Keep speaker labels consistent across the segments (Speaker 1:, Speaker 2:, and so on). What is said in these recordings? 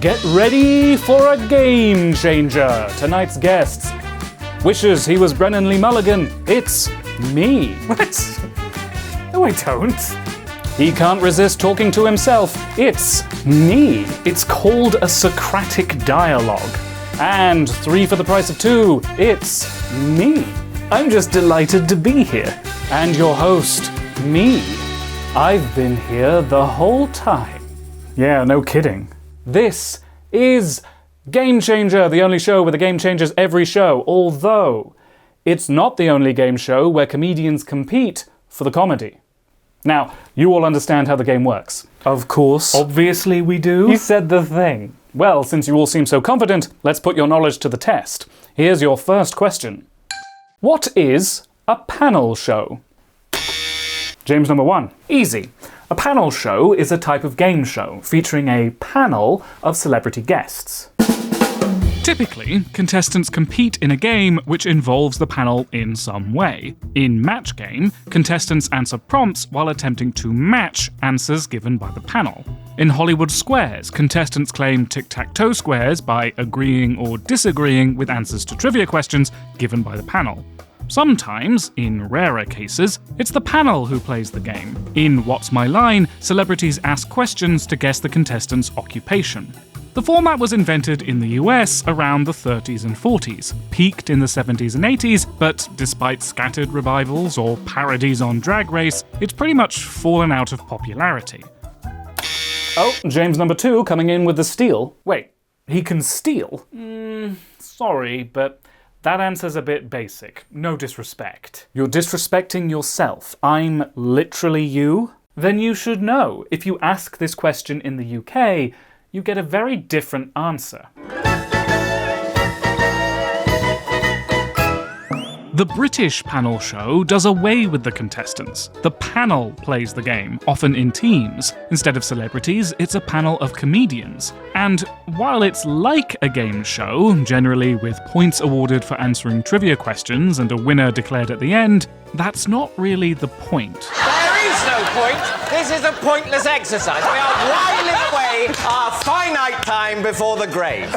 Speaker 1: Get ready for a game changer. Tonight's guests wishes he was Brennan Lee Mulligan. It's me.
Speaker 2: What? No, I don't.
Speaker 1: He can't resist talking to himself. It's me. It's called a Socratic dialogue. And 3 for the price of 2. It's me. I'm just delighted to be here. And your host, me. I've been here the whole time. Yeah, no kidding. This is Game Changer, the only show where the game changes every show, although it's not the only game show where comedians compete for the comedy. Now, you all understand how the game works.
Speaker 2: Of course.
Speaker 1: Obviously we do.
Speaker 2: You said the thing.
Speaker 1: Well, since you all seem so confident, let's put your knowledge to the test. Here's your first question. What is a panel show? James number 1. Easy. A panel show is a type of game show featuring a panel of celebrity guests. Typically, contestants compete in a game which involves the panel in some way. In Match Game, contestants answer prompts while attempting to match answers given by the panel. In Hollywood Squares, contestants claim tic-tac-toe squares by agreeing or disagreeing with answers to trivia questions given by the panel. Sometimes, in rarer cases, it's the panel who plays the game. In What's My Line, celebrities ask questions to guess the contestant's occupation. The format was invented in the US around the 30s and 40s, peaked in the 70s and 80s, but despite scattered revivals or parodies on Drag Race, it's pretty much fallen out of popularity. Oh, James number 2 coming in with the steal. Wait, he can steal? Sorry, but that answer's a bit basic. No disrespect. You're disrespecting yourself. I'm literally you? Then you should know. If you ask this question in the UK, you get a very different answer. The British panel show does away with the contestants. The panel plays the game, often in teams. Instead of celebrities, it's a panel of comedians. And while it's like a game show, generally with points awarded for answering trivia questions and a winner declared at the end, that's not really the point.
Speaker 3: There is no point. This is a pointless exercise. We are whiling away our finite time before the grave.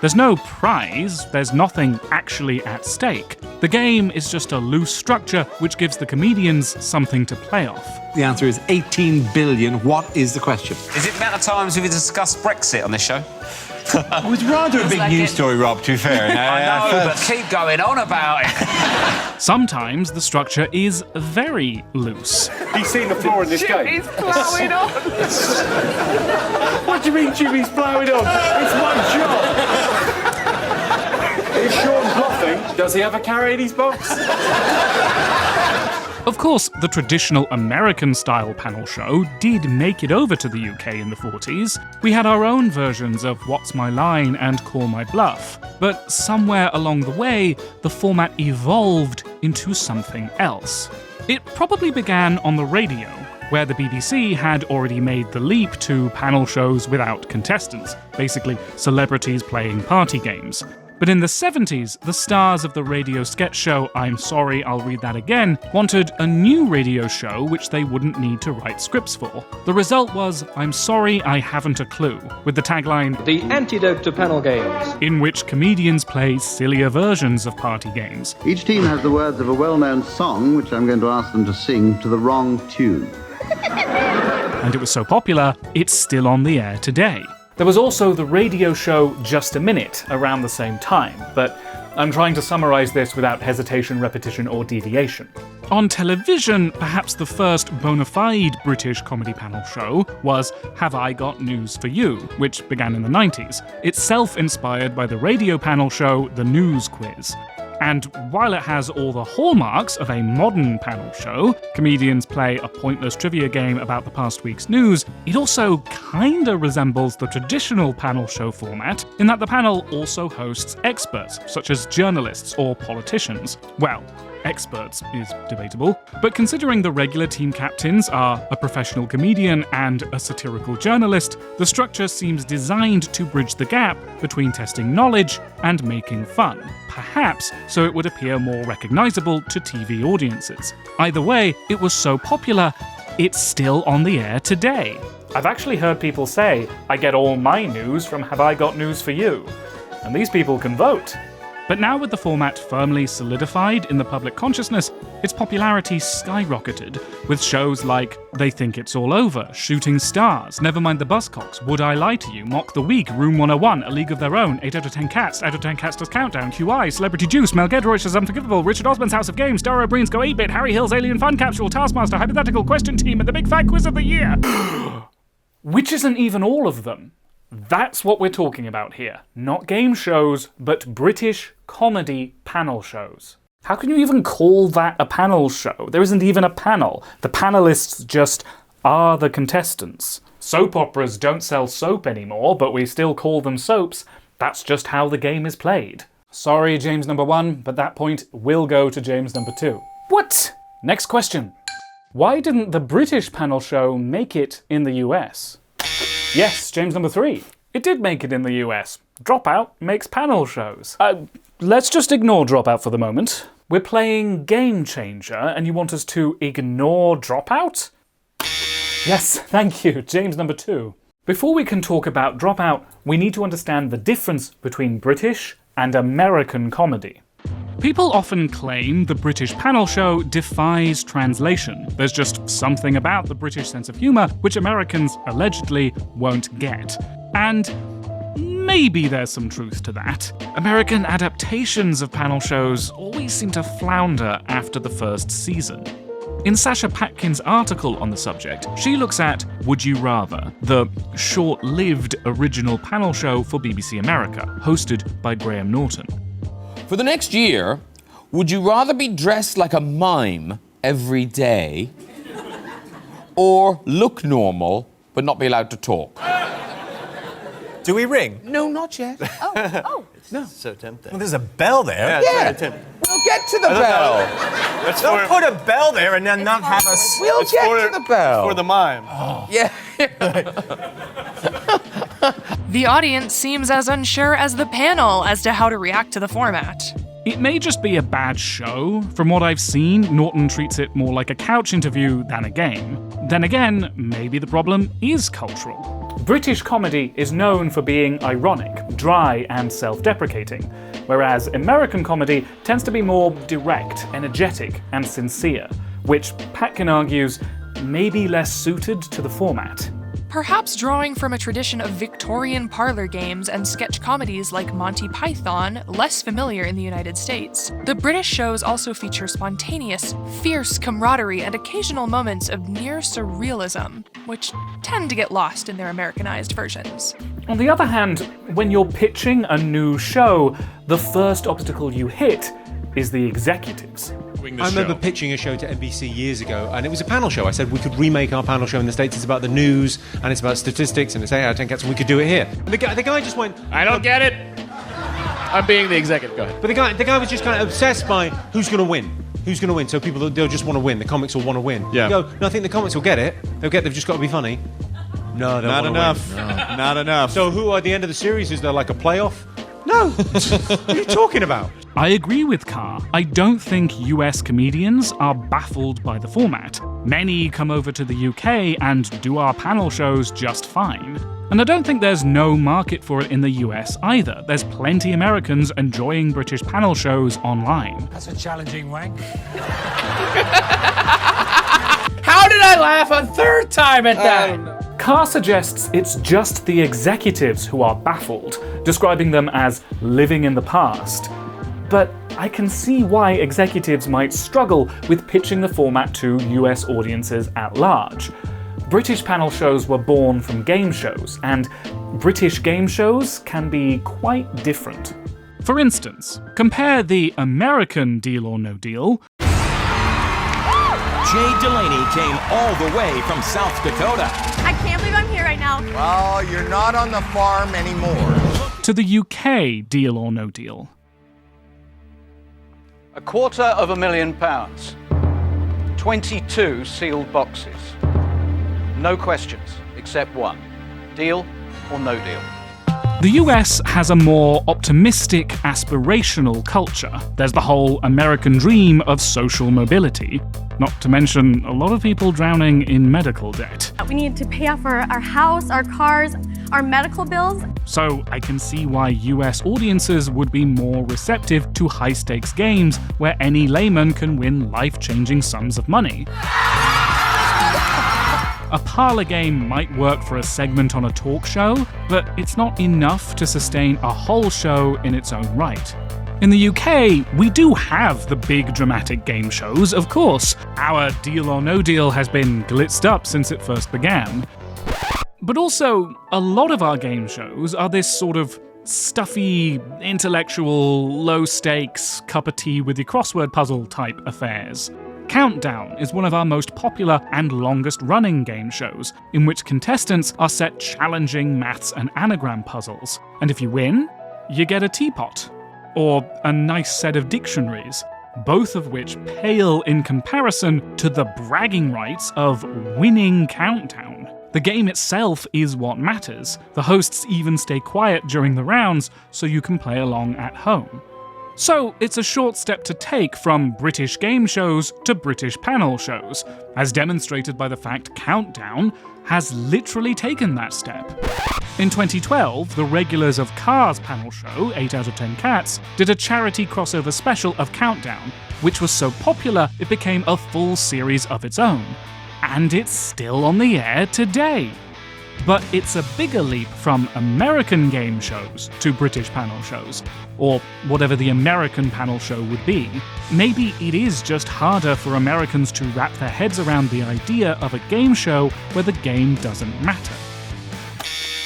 Speaker 1: There's no prize, there's nothing actually at stake. The game is just a loose structure which gives the comedians something to play off.
Speaker 4: The answer is 18 billion. What is the question?
Speaker 5: Is it the amount of times we've discussed Brexit on this show?
Speaker 4: It was rather a big news story, Rob, to be fair.
Speaker 5: I know, but keep going on about it.
Speaker 1: Sometimes the structure is very loose.
Speaker 2: He's seen the floor in this game.
Speaker 6: Jimmy's ploughing on.
Speaker 2: What do you mean Jimmy's ploughing on? It's my job. Is Sean bluffing? Does he have a carry in his box?
Speaker 1: Of course, the traditional American-style panel show did make it over to the UK in the 40s. We had our own versions of What's My Line and Call My Bluff. But somewhere along the way, the format evolved into something else. It probably began on the radio, where the BBC had already made the leap to panel shows without contestants, basically celebrities playing party games. But in the 70s, the stars of the radio sketch show I'm Sorry, I'll Read That Again wanted a new radio show which they wouldn't need to write scripts for. The result was I'm Sorry, I Haven't a Clue, with the tagline,
Speaker 7: The antidote to panel games.
Speaker 1: in which comedians play sillier versions of party games.
Speaker 8: Each team has the words of a well-known song, which I'm going to ask them to sing to the wrong tune.
Speaker 1: And it was so popular, it's still on the air today. There was also the radio show Just a Minute around the same time, but I'm trying to summarise this without hesitation, repetition, or deviation. On television, perhaps the first bona fide British comedy panel show was Have I Got News for You, which began in the 90s, itself inspired by the radio panel show The News Quiz. And while it has all the hallmarks of a modern panel show, comedians play a pointless trivia game about the past week's news, it also kinda resembles the traditional panel show format in that the panel also hosts experts, such as journalists or politicians. Well, experts is debatable, but considering the regular team captains are a professional comedian and a satirical journalist, the structure seems designed to bridge the gap between testing knowledge and making fun, perhaps so it would appear more recognisable to TV audiences. Either way, it was so popular, it's still on the air today. I've actually heard people say, I get all my news from Have I Got News For You? And these people can vote. But now with the format firmly solidified in the public consciousness, its popularity skyrocketed, with shows like They Think It's All Over, Shooting Stars, Nevermind the Buzzcocks, Would I Lie to You, Mock the Week, Room 101, A League of Their Own, 8 out of 10 Cats, Out of 10 Cats Does Countdown, QI, Celebrity Juice, Mel Gedroych's Unforgivable, Richard Osman's House of Games, Dara O'Brien's Go 8-Bit, Harry Hill's Alien Fun Capsule, Taskmaster, Hypothetical Question Team, and the Big Fat Quiz of the Year. Which isn't even all of them. That's what we're talking about here. Not game shows, but British comedy panel shows. How can you even call that a panel show? There isn't even a panel. The panelists just are the contestants. Soap operas don't sell soap anymore, but we still call them soaps. That's just how the game is played. Sorry, James number 1, but that point will go to James number 2. What? Next question. Why didn't the British panel show make it in the US? Yes, James number 3. It did make it in the US. Dropout makes panel shows. Let's just ignore Dropout for the moment. We're playing Game Changer, and you want us to ignore Dropout? Yes, thank you, James number 2. Before we can talk about Dropout, we need to understand the difference between British and American comedy. People often claim the British panel show defies translation. There's just something about the British sense of humour which Americans allegedly won't get. And maybe there's some truth to that. American adaptations of panel shows always seem to flounder after the first season. In Sasha Patkin's article on the subject, she looks at Would You Rather, the short-lived original panel show for BBC America, hosted by Graham Norton.
Speaker 6: For the next year, would you rather be dressed like a mime every day or look normal but not be allowed to talk?
Speaker 9: Do we ring?
Speaker 6: No, not yet.
Speaker 9: Oh.
Speaker 6: No.
Speaker 9: So tempting. Well, there's a bell there.
Speaker 6: Yeah. We'll get to the bell.
Speaker 9: Don't put a bell there and then not have us.
Speaker 6: We'll get to the bell.
Speaker 2: For the mime.
Speaker 9: Oh.
Speaker 6: Yeah.
Speaker 10: The audience seems as unsure as the panel as to how to react to the format.
Speaker 1: It may just be a bad show. From what I've seen, Norton treats it more like a couch interview than a game. Then again, maybe the problem is cultural. British comedy is known for being ironic, dry, and self-deprecating, whereas American comedy tends to be more direct, energetic, and sincere, which Patkin argues may be less suited to the format.
Speaker 10: Perhaps drawing from a tradition of Victorian parlor games and sketch comedies like Monty Python, less familiar in the United States, the British shows also feature spontaneous, fierce camaraderie and occasional moments of near surrealism, which tend to get lost in their Americanized versions.
Speaker 1: On the other hand, when you're pitching a new show, the first obstacle you hit is the executives.
Speaker 11: I remember pitching a show to NBC years ago, and it was a panel show. I said we could remake our panel show in the States. It's about the news, and it's about statistics, and it's 8 out of 10 cats, and we could do it here. And the guy just went,
Speaker 2: I don't get it. I'm being the executive. Go ahead.
Speaker 11: But the guy was just kind of obsessed by who's going to win. Who's going to win? So people, they'll just want to win. The comics will want to win.
Speaker 2: Yeah.
Speaker 11: You go, no, I think the comics will get it. They've just got to be funny. No, they don't
Speaker 2: Not enough. No. Not enough.
Speaker 11: So who, at the end of the series, is there like a playoff? No. What are you talking about?
Speaker 1: I agree with Carr. I don't think US comedians are baffled by the format. Many come over to the UK and do our panel shows just fine. And I don't think there's no market for it in the US either. There's plenty Americans enjoying British panel shows online.
Speaker 5: That's a challenging wank. How did I laugh a third time at that?
Speaker 1: Carr suggests it's just the executives who are baffled, describing them as living in the past. But I can see why executives might struggle with pitching the format to US audiences at large. British panel shows were born from game shows, and British game shows can be quite different. For instance, compare the American Deal or No Deal.
Speaker 12: Jay Delaney came all the way from South Dakota.
Speaker 13: I can't believe I'm here right now.
Speaker 3: Well, you're not on the farm anymore.
Speaker 1: To the UK Deal or No Deal.
Speaker 14: £250,000. 22 sealed boxes. No questions, except one. Deal or no deal?
Speaker 1: The US has a more optimistic, aspirational culture. There's the whole American dream of social mobility. Not to mention a lot of people drowning in medical debt.
Speaker 13: We need to pay off our house, our cars, our medical bills.
Speaker 1: So I can see why US audiences would be more receptive to high-stakes games where any layman can win life-changing sums of money. A parlor game might work for a segment on a talk show, but it's not enough to sustain a whole show in its own right. In the UK, we do have the big dramatic game shows, of course. Our Deal or No Deal has been glitzed up since it first began. But also, a lot of our game shows are this sort of stuffy, intellectual, low-stakes, cup of tea with your crossword puzzle type affairs. Countdown is one of our most popular and longest-running game shows, in which contestants are set challenging maths and anagram puzzles. And if you win, you get a teapot. Or a nice set of dictionaries, both of which pale in comparison to the bragging rights of winning Countdown. The game itself is what matters. The hosts even stay quiet during the rounds so you can play along at home. So it's a short step to take from British game shows to British panel shows, as demonstrated by the fact Countdown has literally taken that step. In 2012, the regulars of Cars panel show, 8 out of 10 Cats, did a charity crossover special of Countdown, which was so popular it became a full series of its own. And it's still on the air today. But it's a bigger leap from American game shows to British panel shows, or whatever the American panel show would be. Maybe it is just harder for Americans to wrap their heads around the idea of a game show where the game doesn't matter.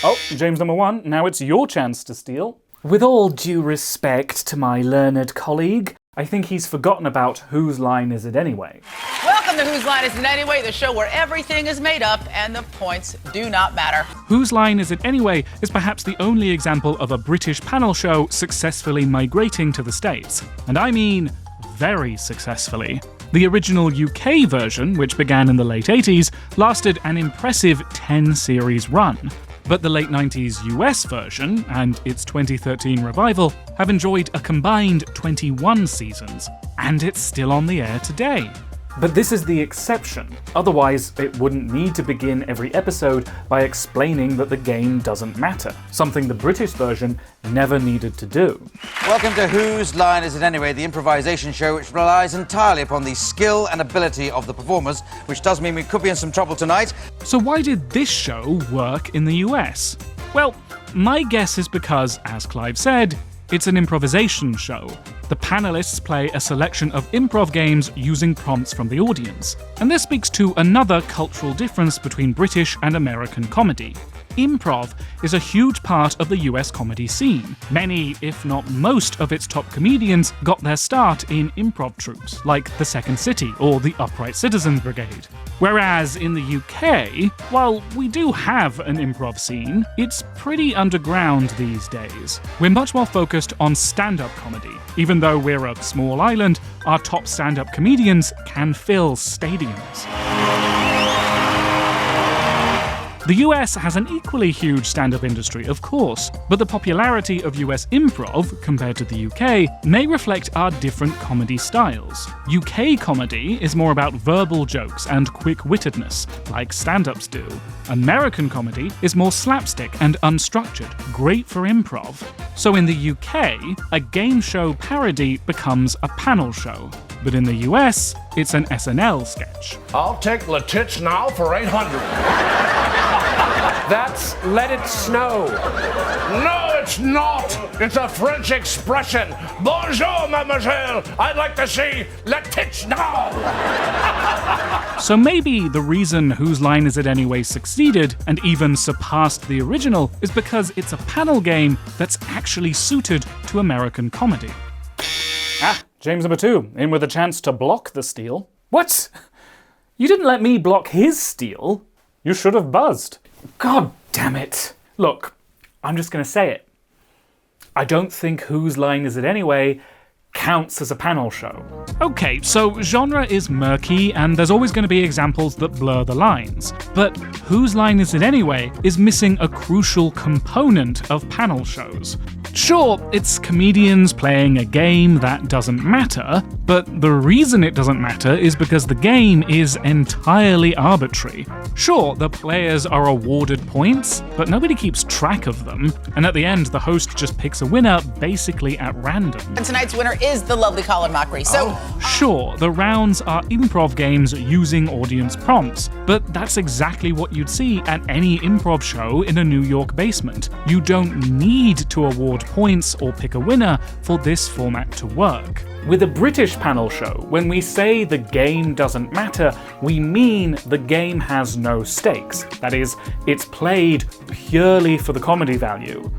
Speaker 1: Oh, James number 1, now it's your chance to steal. With all due respect to my learned colleague, I think he's forgotten about Whose Line Is It Anyway?
Speaker 15: Welcome to Whose Line Is It Anyway, the show where everything is made up and the points do not matter.
Speaker 1: Whose Line Is It Anyway is perhaps the only example of a British panel show successfully migrating to the States. And I mean very successfully. The original UK version, which began in the late 80s, lasted an impressive 10-series run. But the late 90s US version, and its 2013 revival, have enjoyed a combined 21 seasons, and it's still on the air today. But this is the exception, otherwise it wouldn't need to begin every episode by explaining that the game doesn't matter, something the British version never needed to do.
Speaker 16: Welcome to Whose Line Is It Anyway, the improvisation show which relies entirely upon the skill and ability of the performers, which does mean we could be in some trouble tonight.
Speaker 1: So why did this show work in the US? Well, my guess is because, as Clive said, it's an improvisation show. The panelists play a selection of improv games using prompts from the audience. And this speaks to another cultural difference between British and American comedy. Improv is a huge part of the US comedy scene. Many, if not most, of its top comedians got their start in improv troupes, like the Second City or the Upright Citizens Brigade. Whereas in the UK, while we do have an improv scene, it's pretty underground these days. We're much more focused on stand-up comedy. Even though we're a small island, our top stand-up comedians can fill stadiums. The US has an equally huge stand-up industry, of course, but the popularity of US improv, compared to the UK, may reflect our different comedy styles. UK comedy is more about verbal jokes and quick-wittedness, like stand-ups do. American comedy is more slapstick and unstructured, great for improv. So in the UK, a game show parody becomes a panel show. But in the US, it's an SNL sketch.
Speaker 17: I'll take the tits now for 800.
Speaker 2: That's Let It Snow.
Speaker 17: No, it's not. It's a French expression. Bonjour, mademoiselle. I'd like to see le tits now.
Speaker 1: So maybe the reason Whose Line Is It Anyway succeeded and even surpassed the original is because it's a panel game that's actually suited to American comedy. Ah, James number 2, in with a chance to block the steal. What? You didn't let me block his steal. You should have buzzed. God damn it. Look, I'm just going to say it. I don't think Whose Line Is It Anyway counts as a panel show. Okay, so genre is murky and there's always going to be examples that blur the lines. But Whose Line Is It Anyway is missing a crucial component of panel shows. Sure, it's comedians playing a game that doesn't matter, but the reason it doesn't matter is because the game is entirely arbitrary. Sure, the players are awarded points, but nobody keeps track of them, and at the end, the host just picks a winner basically at random.
Speaker 15: And tonight's winner is the lovely Colin Mockery. So,
Speaker 1: Sure, the rounds are improv games using audience prompts, but that's exactly what you'd see at any improv show in a New York basement. You don't need to award points or pick a winner for this format to work. With a British panel show, when we say the game doesn't matter, we mean the game has no stakes. That is, it's played purely for the comedy value.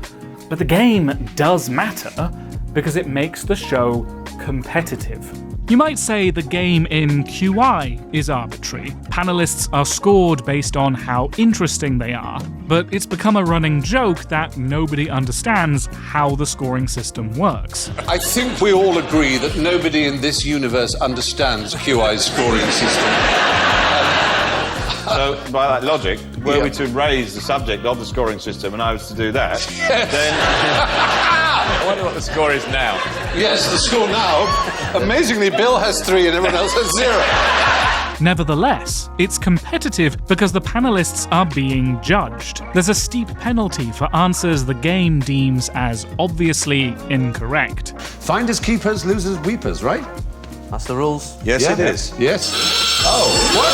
Speaker 1: But the game does matter because it makes the show competitive. You might say the game in QI is arbitrary. Panelists are scored based on how interesting they are, but it's become a running joke that nobody understands how the scoring system works.
Speaker 18: I think we all agree that nobody in this universe understands QI's scoring system.
Speaker 19: So, by that logic, were we to raise the subject of the scoring system and I was to do that, then...
Speaker 6: I wonder what the score is now.
Speaker 18: Yes, the score now, amazingly, Bill has 3 and everyone else has 0.
Speaker 1: Nevertheless, it's competitive because the panelists are being judged. There's a steep penalty for answers the game deems as obviously incorrect.
Speaker 18: Finders keepers, losers weepers, right?
Speaker 16: That's the rules.
Speaker 19: Yes, it is.
Speaker 18: Yes.
Speaker 19: Oh, what?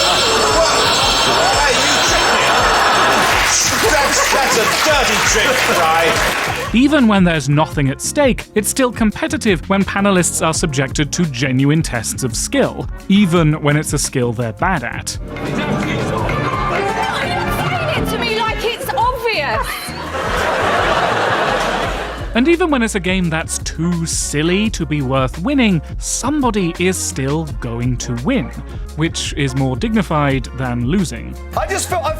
Speaker 19: Hey, you tricked me. That's a dirty trick, right?
Speaker 1: Even when there's nothing at stake, it's still competitive when panelists are subjected to genuine tests of skill, even when it's a skill they're bad at.
Speaker 20: You're saying it to me like it's obvious.
Speaker 1: And even when it's a game that's too silly to be worth winning, somebody is still going to win, which is more dignified than losing.
Speaker 9: I'm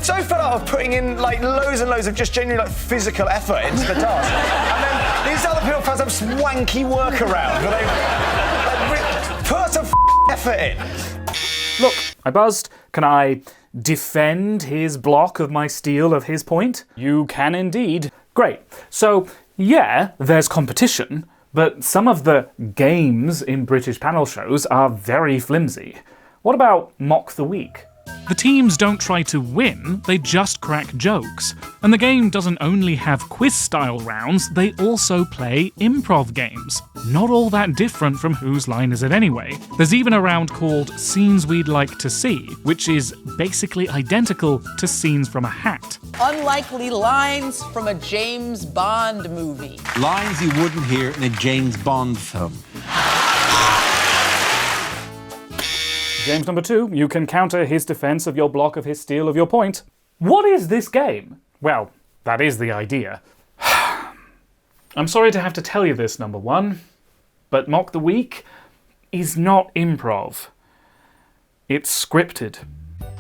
Speaker 9: so fed up of putting in like loads and loads of just genuinely like physical effort into the task. And then these other people find some swanky workaround where they put some effort in.
Speaker 1: Look, I buzzed. Can I defend his block of my steal of his point? You can indeed. Great. So, yeah, there's competition, but some of the games in British panel shows are very flimsy. What about Mock the Week? The teams don't try to win, they just crack jokes. And the game doesn't only have quiz-style rounds, they also play improv games. Not all that different from Whose Line Is It Anyway? There's even a round called Scenes We'd Like to See, which is basically identical to Scenes from a Hat.
Speaker 15: unlikely lines from a James Bond movie.
Speaker 4: Lines you wouldn't hear in a James Bond film.
Speaker 1: James number 2, you can counter his defense of your block of his steal of your point. What is this game? Well, that is the idea. I'm sorry to have to tell you this, number 1, but Mock the Week is not improv. It's scripted.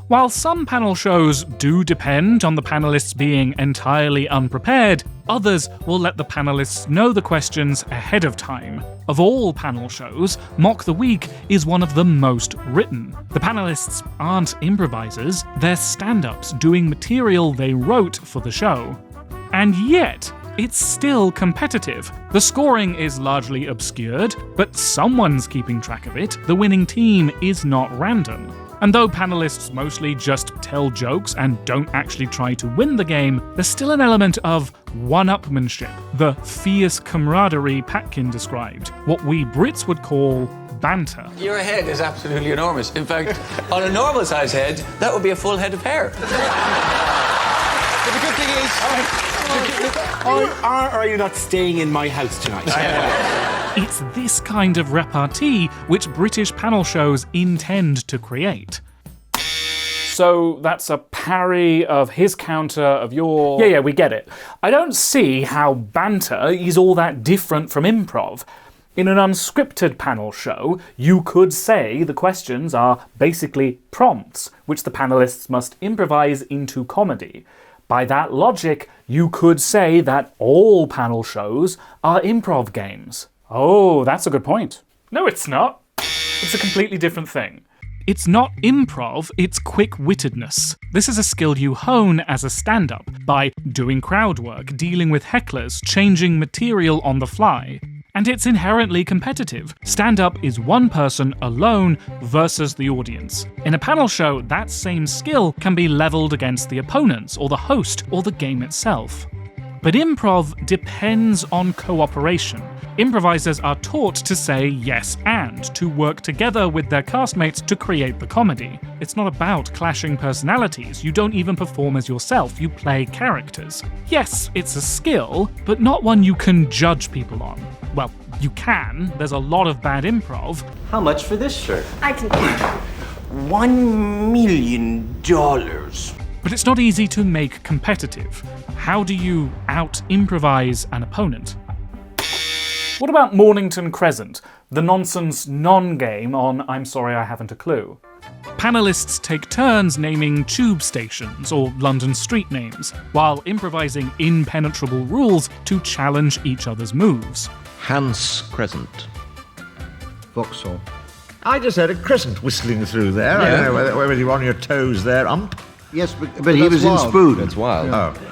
Speaker 1: While some panel shows do depend on the panelists being entirely unprepared, others will let the panelists know the questions ahead of time. Of all panel shows, Mock the Week is one of the most written. The panelists aren't improvisers, they're stand-ups doing material they wrote for the show. And yet, it's still competitive. The scoring is largely obscured, but someone's keeping track of it. The winning team is not random. And though panelists mostly just tell jokes and don't actually try to win the game, there's still an element of one-upmanship, the fierce camaraderie Patkin described, what we Brits would call banter.
Speaker 5: Your head is absolutely enormous. In fact, on a normal size head, that would be a full head of hair. But the good thing is...
Speaker 4: Are you not staying in my house tonight?
Speaker 1: It's this kind of repartee which British panel shows intend to create. So that's a parry of his counter of your... Yeah, we get it. I don't see how banter is all that different from improv. In an unscripted panel show, you could say the questions are basically prompts, which the panelists must improvise into comedy. By that logic, you could say that all panel shows are improv games. Oh, that's a good point. No, it's not. It's a completely different thing. It's not improv, it's quick-wittedness. This is a skill you hone as a stand-up by doing crowd work, dealing with hecklers, changing material on the fly. And it's inherently competitive. Stand-up is one person alone versus the audience. In a panel show, that same skill can be leveled against the opponents, or the host, or the game itself. But improv depends on cooperation. Improvisers are taught to say yes and, to work together with their castmates to create the comedy. It's not about clashing personalities, you don't even perform as yourself, you play characters. Yes, it's a skill, but not one you can judge people on. Well, you can, there's a lot of bad improv.
Speaker 21: How much for this shirt?
Speaker 20: I can.
Speaker 21: $1 million.
Speaker 1: But it's not easy to make competitive. How do you out-improvise an opponent? What about Mornington Crescent, the nonsense non-game on I'm Sorry I Haven't a Clue? Panellists take turns naming tube stations or London street names, while improvising impenetrable rules to challenge each other's moves.
Speaker 22: Hans Crescent.
Speaker 17: Vauxhall.
Speaker 22: I just heard a crescent whistling through there. I don't know whether you're on your toes there, Ump.
Speaker 8: Yes, but he was in Spoon.
Speaker 22: That's wild.
Speaker 8: Yeah.
Speaker 22: Oh.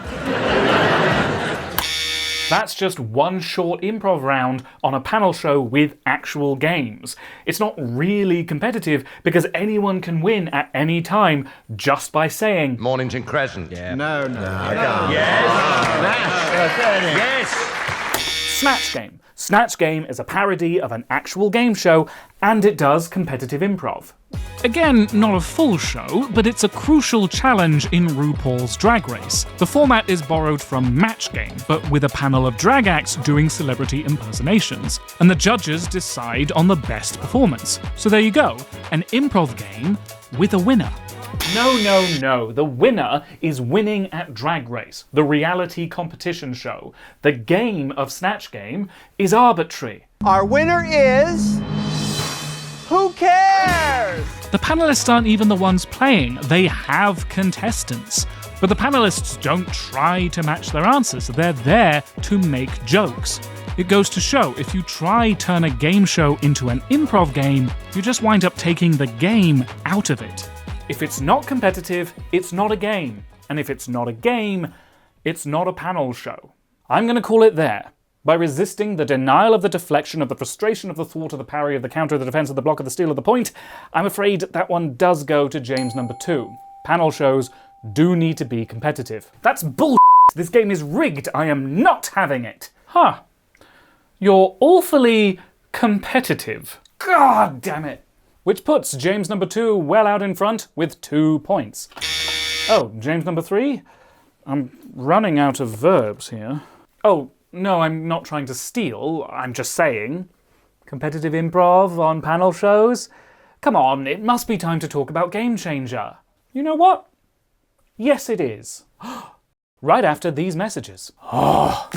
Speaker 1: That's just one short improv round on a panel show with actual games. It's not really competitive because anyone can win at any time just by saying
Speaker 22: Mornington Crescent.
Speaker 17: Yeah.
Speaker 22: No.
Speaker 17: Yes.
Speaker 1: Snatch Game. Snatch Game is a parody of an actual game show, and it does competitive improv. Again, not a full show, but it's a crucial challenge in RuPaul's Drag Race. The format is borrowed from Match Game, but with a panel of drag acts doing celebrity impersonations, and the judges decide on the best performance. So there you go, an improv game with a winner. No. The winner is winning at Drag Race, the reality competition show. The game of Snatch Game is arbitrary.
Speaker 3: Our winner is... Who cares?
Speaker 1: The panellists aren't even the ones playing, they have contestants. But the panellists don't try to match their answers, they're there to make jokes. It goes to show, if you try turn a game show into an improv game, you just wind up taking the game out of it. If it's not competitive, it's not a game. And if it's not a game, it's not a panel show. I'm going to call it there. By resisting the denial of the deflection, of the frustration of the thwart, of the parry, of the counter, of the defense, of the block, of the steal, of the point, I'm afraid that one does go to James number 2. Panel shows do need to be competitive. That's bull***. This game is rigged. I am not having it. Huh. You're awfully competitive. God damn it. Which puts James number 2 well out in front with 2 points. Oh, James number 3? I'm running out of verbs here. Oh, no, I'm not trying to steal, I'm just saying. Competitive improv on panel shows? Come on, it must be time to talk about Game Changer. You know what? Yes, it is. Right after these messages. Oh.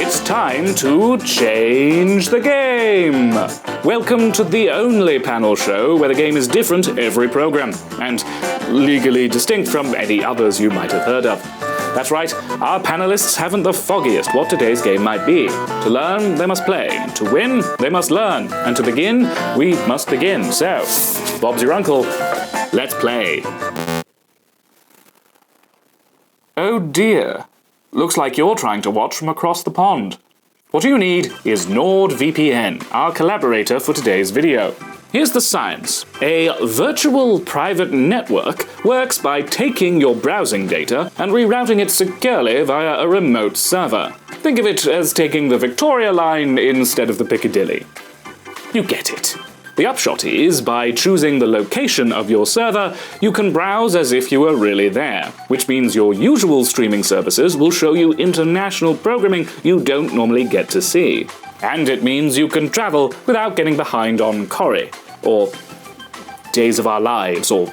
Speaker 1: It's time to change the game! Welcome to the only panel show where the game is different every program, and legally distinct from any others you might have heard of. That's right, our panelists haven't the foggiest what today's game might be. To learn, they must play. To win, they must learn. And to begin, we must begin. So, Bob's your uncle. Let's play. Oh dear. Looks like you're trying to watch from across the pond. What you need is NordVPN, our collaborator for today's video. Here's the science. A virtual private network works by taking your browsing data and rerouting it securely via a remote server. Think of it as taking the Victoria line instead of the Piccadilly. You get it. The upshot is, by choosing the location of your server, you can browse as if you were really there, which means your usual streaming services will show you international programming you don't normally get to see. And it means you can travel without getting behind on Corrie, or Days of Our Lives, or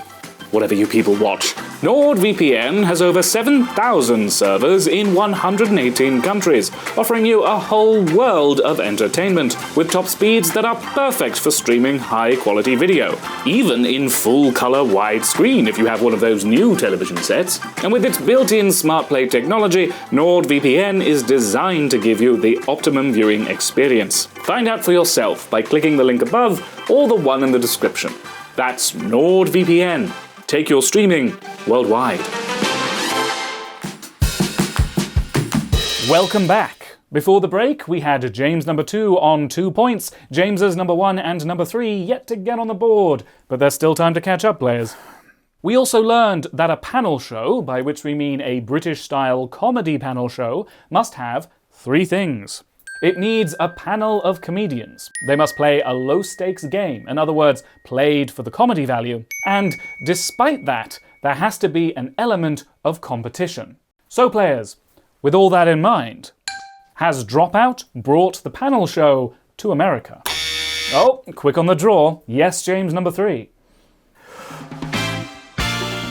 Speaker 1: whatever you people watch. NordVPN has over 7,000 servers in 118 countries, offering you a whole world of entertainment, with top speeds that are perfect for streaming high-quality video, even in full-color widescreen if you have one of those new television sets. And with its built-in smart play technology, NordVPN is designed to give you the optimum viewing experience. Find out for yourself by clicking the link above or the one in the description. That's NordVPN. Take your streaming worldwide. Welcome back. Before the break, we had James number 2 on 2 points, James's number 1 and number 3 yet to get on the board, but there's still time to catch up, players. We also learned that a panel show, by which we mean a British-style comedy panel show, must have 3 things. It needs a panel of comedians. They must play a low-stakes game, in other words, played for the comedy value. And despite that, there has to be an element of competition. So players, with all that in mind, has Dropout brought the panel show to America? Oh, quick on the draw. Yes, James number 3.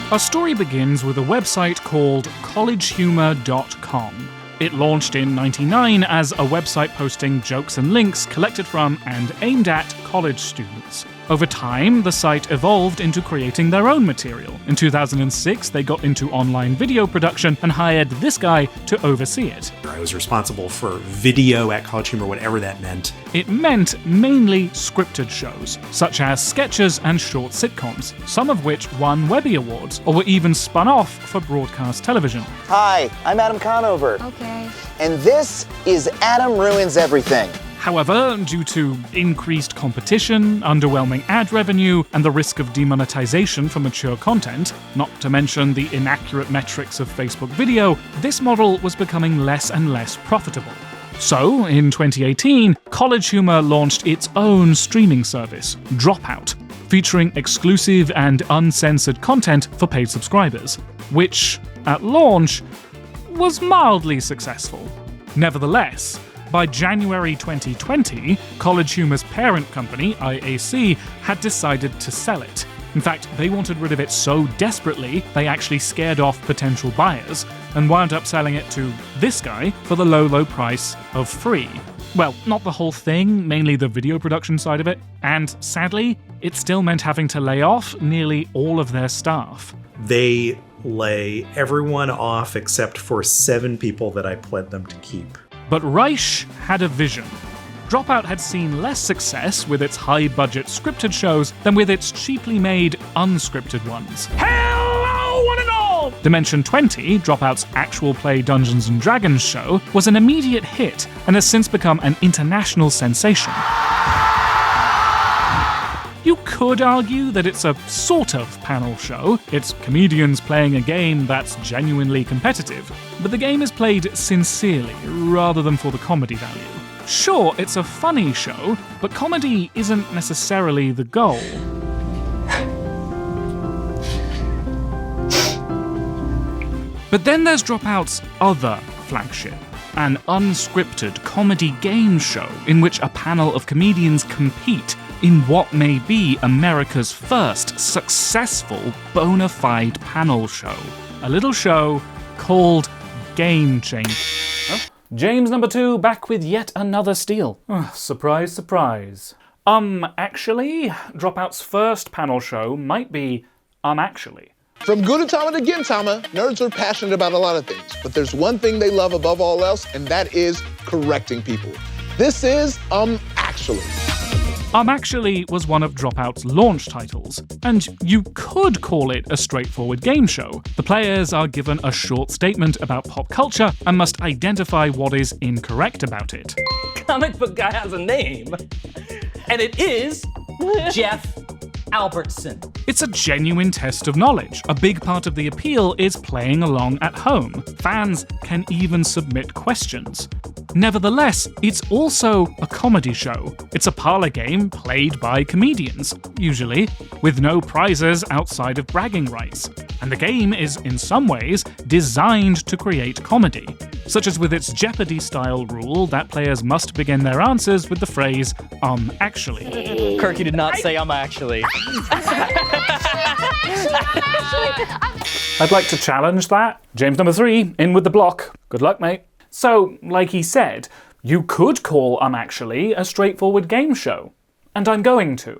Speaker 1: Our story begins with a website called collegehumor.com. It launched in '99 as a website posting jokes and links collected from and aimed at college students. Over time, the site evolved into creating their own material. In 2006, they got into online video production and hired this guy to oversee it.
Speaker 7: I was responsible for video at College Humor, whatever that meant.
Speaker 1: It meant mainly scripted shows, such as sketches and short sitcoms, some of which won Webby Awards or were even spun off for broadcast television.
Speaker 10: Hi, I'm Adam Conover.
Speaker 20: Okay.
Speaker 10: And this is Adam Ruins Everything.
Speaker 1: However, due to increased competition, underwhelming ad revenue, and the risk of demonetization for mature content, not to mention the inaccurate metrics of Facebook video, this model was becoming less and less profitable. So, in 2018, College Humor launched its own streaming service, Dropout, featuring exclusive and uncensored content for paid subscribers, which, at launch, was mildly successful. Nevertheless, by January 2020, College Humor's parent company, IAC, had decided to sell it. In fact, they wanted rid of it so desperately, they actually scared off potential buyers and wound up selling it to this guy for the low price of free. Well, not the whole thing, mainly the video production side of it, and sadly, it still meant having to lay off nearly all of their staff.
Speaker 7: They lay everyone off except for 7 people that I pled them to keep.
Speaker 1: But Reich had a vision. Dropout had seen less success with its high-budget scripted shows than with its cheaply made unscripted ones. Hello, one and all! Dimension 20, Dropout's actual play Dungeons & Dragons show, was an immediate hit and has since become an international sensation. You could argue that it's a sort of panel show. It's comedians playing a game that's genuinely competitive, but the game is played sincerely rather than for the comedy value. Sure, it's a funny show, but comedy isn't necessarily the goal. But then there's Dropout's other flagship, an unscripted comedy game show in which a panel of comedians compete in what may be America's first successful bona fide panel show. A little show called Game Changer. Oh, James number 2 back with yet another steal. Oh, surprise, surprise. Actually, Dropout's first panel show might be Actually.
Speaker 23: From Gudetama to Gintama, nerds are passionate about a lot of things, but there's one thing they love above all else, and that is correcting people. This is Actually.
Speaker 1: Actually was one of Dropout's launch titles, and you could call it a straightforward game show. The players are given a short statement about pop culture and must identify what is incorrect about it.
Speaker 24: Comic book guy has a name, and it is Jeff Albertson.
Speaker 1: It's a genuine test of knowledge. A big part of the appeal is playing along at home. Fans can even submit questions. Nevertheless, it's also a comedy show. It's a parlor game played by comedians, usually, with no prizes outside of bragging rights. And the game is, in some ways, designed to create comedy, such as with its Jeopardy-style rule that players must begin their answers with the phrase, actually.
Speaker 24: Kirk, you did not say actually.
Speaker 1: I'd like to challenge that. James number 3, in with the block. Good luck, mate. So, like he said, you could call Actually a straightforward game show. And I'm going to.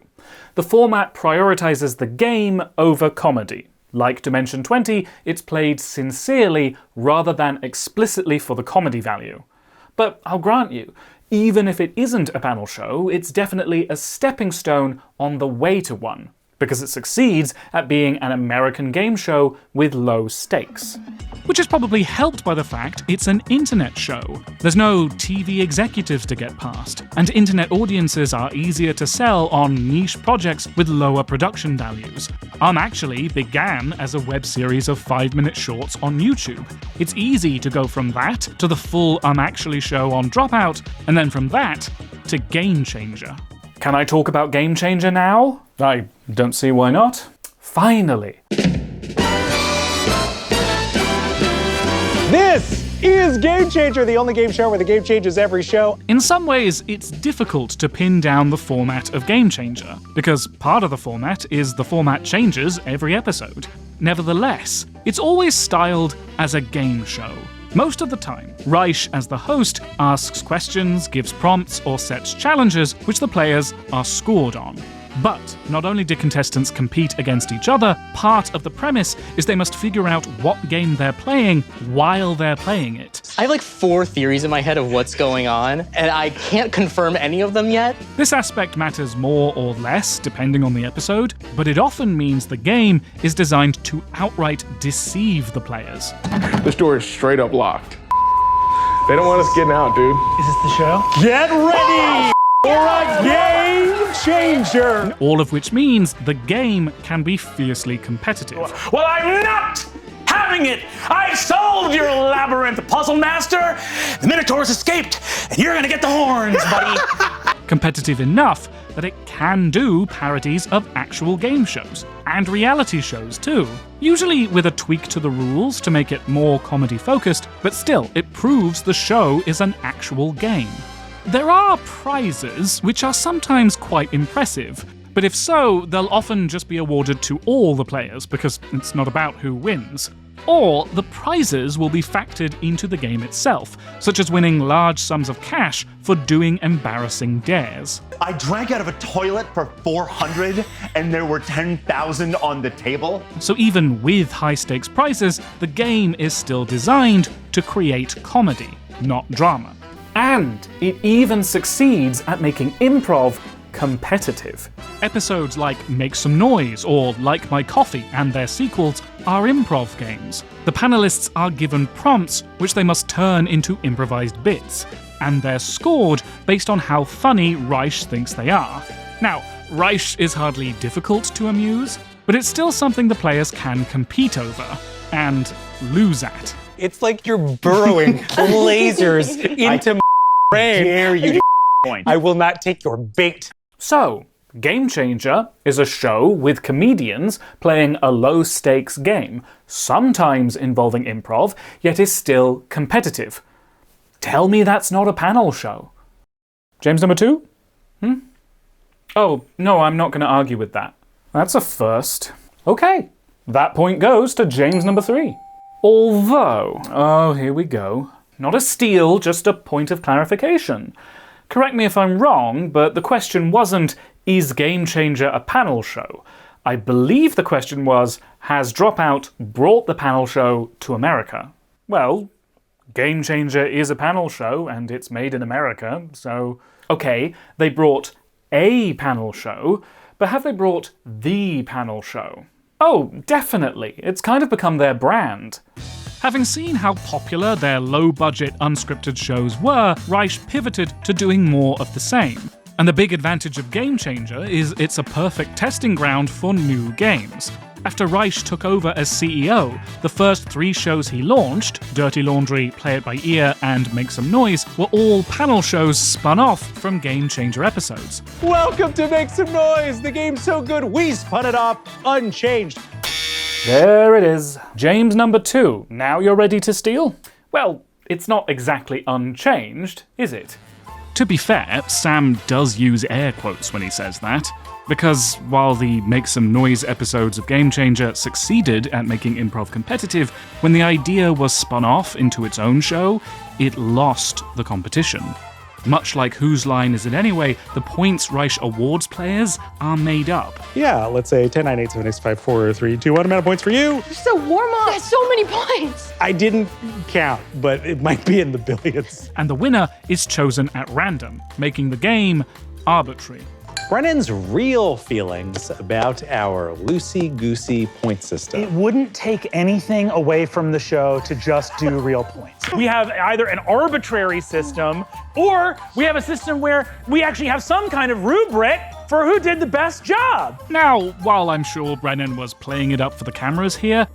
Speaker 1: The format prioritizes the game over comedy. Like Dimension 20, it's played sincerely rather than explicitly for the comedy value. But I'll grant you, even if it isn't a panel show, it's definitely a stepping stone on the way to one, because it succeeds at being an American game show with low stakes. Which is probably helped by the fact it's an internet show. There's no TV executives to get past, and internet audiences are easier to sell on niche projects with lower production values. Actually began as a web series of 5-minute shorts on YouTube. It's easy to go from that to the full Actually show on Dropout, and then from that to Game Changer. Can I talk about Game Changer now? I don't see why not. Finally.
Speaker 11: This is Game Changer, the only game show where the game changes every show.
Speaker 1: In some ways, it's difficult to pin down the format of Game Changer, because part of the format is the format changes every episode. Nevertheless, it's always styled as a game show. Most of the time, Reich, as the host, asks questions, gives prompts, or sets challenges which the players are scored on. But not only do contestants compete against each other, part of the premise is they must figure out what game they're playing while they're playing it.
Speaker 24: I have like 4 theories in my head of what's going on, and I can't confirm any of them yet.
Speaker 1: This aspect matters more or less depending on the episode, but it often means the game is designed to outright deceive the players.
Speaker 23: This door is straight up locked. They don't want us getting out, dude.
Speaker 24: Is this the show?
Speaker 11: Get ready for a Game Changer!
Speaker 1: All of which means the game can be fiercely competitive.
Speaker 17: Well, I'm not having it! I've solved your labyrinth, puzzle master! The Minotaur's escaped, and you're gonna get the horns, buddy!
Speaker 1: Competitive enough that it can do parodies of actual game shows, and reality shows too. Usually with a tweak to the rules to make it more comedy-focused, but still, it proves the show is an actual game. There are prizes, which are sometimes quite impressive, but if so, they'll often just be awarded to all the players because it's not about who wins. Or the prizes will be factored into the game itself, such as winning large sums of cash for doing embarrassing dares.
Speaker 12: I drank out of a toilet for 400 and there were 10,000 on the table.
Speaker 1: So even with high-stakes prizes, the game is still designed to create comedy, not drama. And it even succeeds at making improv competitive. Episodes like Make Some Noise or Like My Coffee and their sequels are improv games. The panelists are given prompts which they must turn into improvised bits, and they're scored based on how funny Reich thinks they are. Now, Reich is hardly difficult to amuse, but it's still something the players can compete over and lose at.
Speaker 11: It's like you're burrowing lasers into my brain.
Speaker 12: Dare you point.
Speaker 11: I will not take your bait.
Speaker 1: So, Game Changer is a show with comedians playing a low-stakes game, sometimes involving improv, yet is still competitive. Tell me that's not a panel show. James number 2? Oh, no, I'm not going to argue with that. That's a first. Okay, that point goes to James number 3. Although, oh, here we go. Not a steal, just a point of clarification. Correct me if I'm wrong, but the question wasn't, is Game Changer a panel show? I believe the question was, has Dropout brought the panel show to America? Well, Game Changer is a panel show, and it's made in America, so... Okay, they brought a panel show, but have they brought the panel show? Oh, definitely. It's kind of become their brand. Having seen how popular their low-budget, unscripted shows were, Reich pivoted to doing more of the same. And the big advantage of Game Changer is it's a perfect testing ground for new games. After Reich took over as CEO, the first 3 shows he launched, Dirty Laundry, Play It By Ear, and Make Some Noise, were all panel shows spun off from Game Changer episodes.
Speaker 11: Welcome to Make Some Noise! The game's so good, we spun it off unchanged.
Speaker 1: There it is. James number 2. Now you're ready to steal? Well, it's not exactly unchanged, is it? To be fair, Sam does use air quotes when he says that, because while the Make Some Noise episodes of Game Changer succeeded at making improv competitive, when the idea was spun off into its own show, it lost the competition. Much like Whose Line Is It Anyway, the points Reich awards players are made up.
Speaker 11: Yeah, let's say 10, 9, 8, 7, 6, 5, 4, 3, 2, 1 amount of points for you.
Speaker 20: You're so warm up. That's so many points.
Speaker 11: I didn't count, but it might be in the billions.
Speaker 1: And the winner is chosen at random, making the game arbitrary.
Speaker 11: Brennan's real feelings about our loosey-goosey point system.
Speaker 17: It wouldn't take anything away from the show to just do real points. We have either an arbitrary system, or we have a system where we actually have some kind of rubric for who did the best job.
Speaker 1: Now, while I'm sure Brennan was playing it up for the cameras here,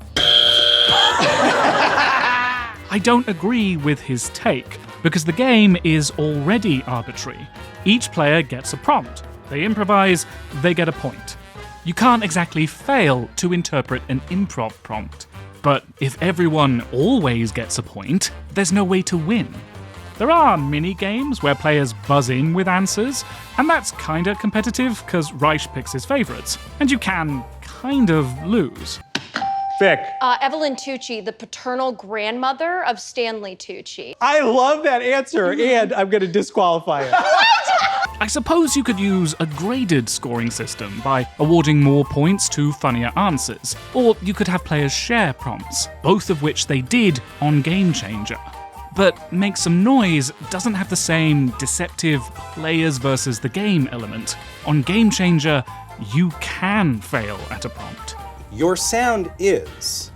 Speaker 1: I don't agree with his take, because the game is already arbitrary. Each player gets a prompt. They improvise, they get a point. You can't exactly fail to interpret an improv prompt. But if everyone always gets a point, there's no way to win. There are mini-games where players buzz in with answers, and that's kinda competitive because Reich picks his favorites, and you can kind of lose.
Speaker 11: Vic.
Speaker 20: Evelyn Tucci, the paternal grandmother of Stanley Tucci.
Speaker 11: I love that answer, and I'm gonna disqualify it.
Speaker 1: I suppose you could use a graded scoring system by awarding more points to funnier answers, or you could have players share prompts, both of which they did on Game Changer. But Make Some Noise doesn't have the same deceptive players versus the game element. On Game Changer, you can fail at a prompt.
Speaker 2: Your sound is...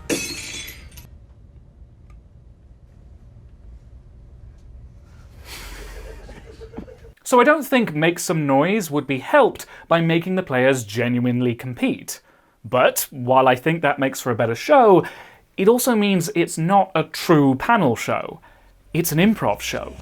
Speaker 1: So I don't think Make Some Noise would be helped by making the players genuinely compete. But while I think that makes for a better show, it also means it's not a true panel show. It's an improv show.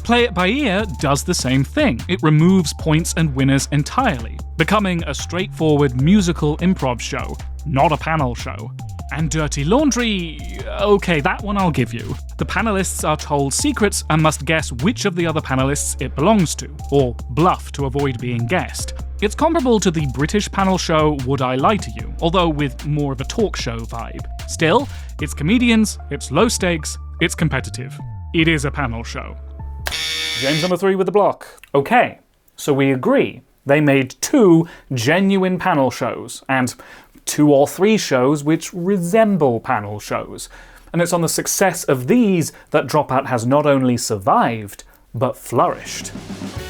Speaker 1: Play It By Ear does the same thing. It removes points and winners entirely, becoming a straightforward musical improv show, not a panel show. And Dirty Laundry, okay, that one I'll give you. The panelists are told secrets and must guess which of the other panelists it belongs to, or bluff to avoid being guessed. It's comparable to the British panel show Would I Lie to You, although with more of a talk show vibe. Still, it's comedians, it's low stakes, it's competitive. It is a panel show. James number 3 with the block. Okay, so we agree. They made 2 genuine panel shows, and 2 or 3 shows which resemble panel shows. And it's on the success of these that Dropout has not only survived, but flourished.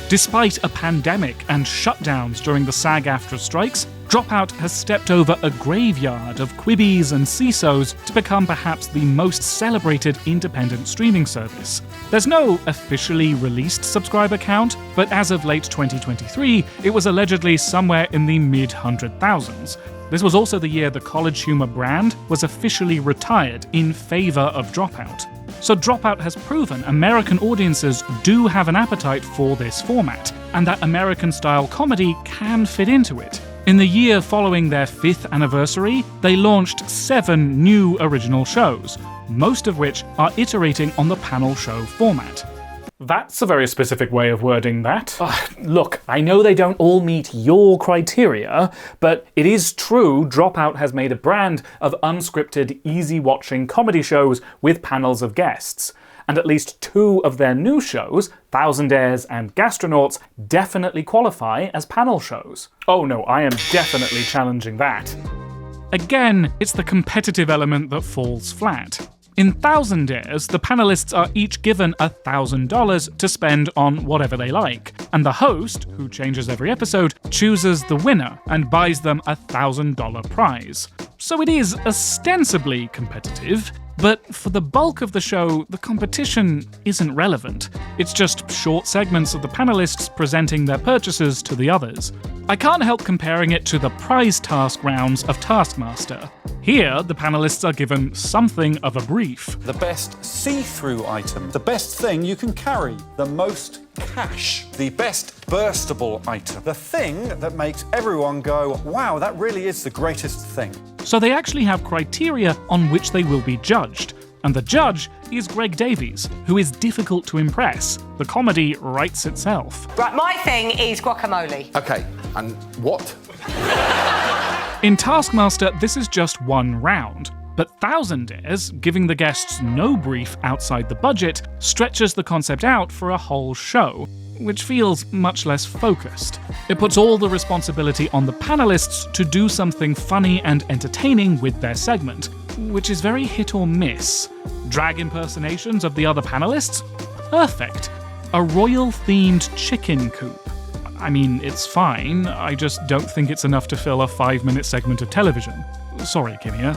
Speaker 1: Despite a pandemic and shutdowns during the SAG-AFTRA strikes, Dropout has stepped over a graveyard of Quibbies and CISOs to become perhaps the most celebrated independent streaming service. There's no officially released subscriber count, but as of late 2023, it was allegedly somewhere in the mid-100,000s. This was also the year the College Humor brand was officially retired in favour of Dropout. So Dropout has proven American audiences do have an appetite for this format, and that American-style comedy can fit into it. In the year following their 5th anniversary, they launched 7 new original shows, most of which are iterating on the panel show format. That's a very specific way of wording that. Look, I know they don't all meet your criteria, but it is true Dropout has made a brand of unscripted, easy-watching comedy shows with panels of guests. And at least 2 of their new shows, Thousandaires and Gastronauts, definitely qualify as panel shows. Oh no, I am definitely challenging that. Again, it's the competitive element that falls flat. In Thousandaires, the panelists are each given $1,000 to spend on whatever they like, and the host, who changes every episode, chooses the winner and buys them a $1,000 prize. So it is ostensibly competitive, but for the bulk of the show, the competition isn't relevant. It's just short segments of the panelists presenting their purchases to the others. I can't help comparing it to the prize task rounds of Taskmaster. Here, the panelists are given something of a brief.
Speaker 6: The best see-through item, the best thing you can carry, the most cash, the best burstable item, the thing that makes everyone go, wow, that really is the greatest thing.
Speaker 1: So they actually have criteria on which they will be judged. And the judge is Greg Davies, who is difficult to impress. The comedy writes itself.
Speaker 13: Right, my thing is guacamole.
Speaker 6: Okay, and what?
Speaker 1: In Taskmaster, this is just one round. But Thousandaires, giving the guests no brief outside the budget, stretches the concept out for a whole show, which feels much less focused. It puts all the responsibility on the panelists to do something funny and entertaining with their segment, which is very hit or miss. Drag impersonations of the other panelists? Perfect. A royal-themed chicken coop. I mean, it's fine, I just don't think it's enough to fill a 5-minute segment of television. Sorry, Kimia.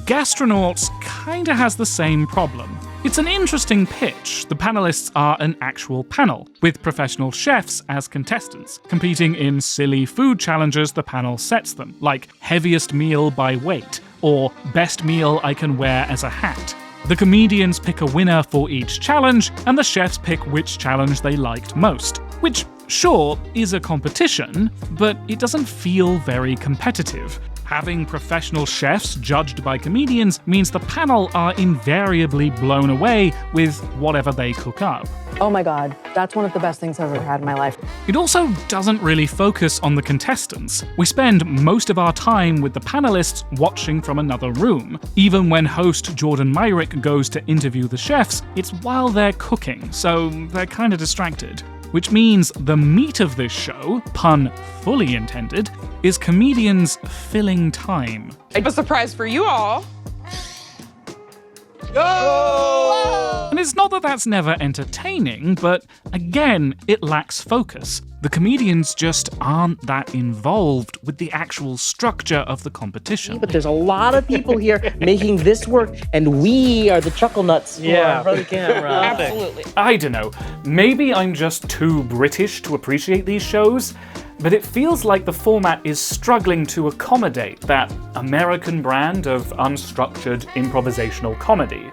Speaker 1: Gastronauts kinda has the same problem. It's an interesting pitch. The panelists are an actual panel, with professional chefs as contestants, competing in silly food challenges the panel sets them, like heaviest meal by weight, or best meal I can wear as a hat. The comedians pick a winner for each challenge, and the chefs pick which challenge they liked most, which, sure, is a competition, but it doesn't feel very competitive. Having professional chefs judged by comedians means the panel are invariably blown away with whatever they cook up.
Speaker 14: Oh my god, that's one of the best things I've ever had in my life.
Speaker 1: It also doesn't really focus on the contestants. We spend most of our time with the panelists watching from another room. Even when host Jordan Myrick goes to interview the chefs, it's while they're cooking, so they're kinda distracted. Which means the meat of this show, pun fully intended, is comedians filling time.
Speaker 16: I have a surprise for you all.
Speaker 1: And it's not that that's never entertaining, but again, it lacks focus. The comedians just aren't that involved with the actual structure of the competition.
Speaker 21: But there's a lot of people here making this work, and we are the chuckle nuts for the camera.
Speaker 16: Absolutely.
Speaker 1: I don't know, maybe I'm just too British to appreciate these shows, but it feels like the format is struggling to accommodate that American brand of unstructured improvisational comedy.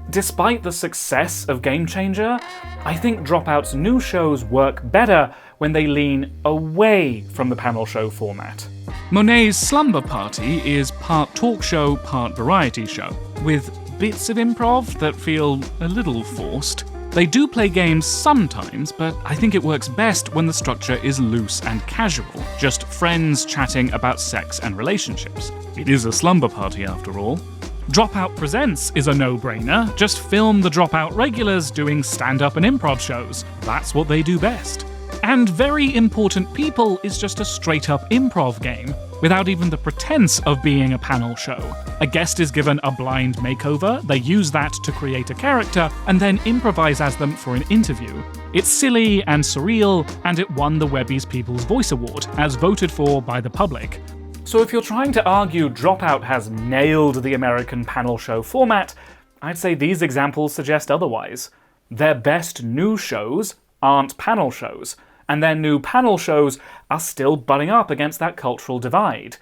Speaker 1: Despite the success of Game Changer, I think Dropout's new shows work better when they lean away from the panel show format. Monet's Slumber Party is part talk show, part variety show, with bits of improv that feel a little forced. They do play games sometimes, but I think it works best when the structure is loose and casual, just friends chatting about sex and relationships. It is a slumber party after all. Dropout Presents is a no-brainer. Just film the Dropout regulars doing stand-up and improv shows. That's what they do best. And Very Important People is just a straight-up improv game, without even the pretense of being a panel show. A guest is given a blind makeover, they use that to create a character, and then improvise as them for an interview. It's silly and surreal, and it won the Webby's People's Voice Award, as voted for by the public. So if you're trying to argue Dropout has nailed the American panel show format, I'd say these examples suggest otherwise. Their best new shows aren't panel shows, and their new panel shows are still butting up against that cultural divide.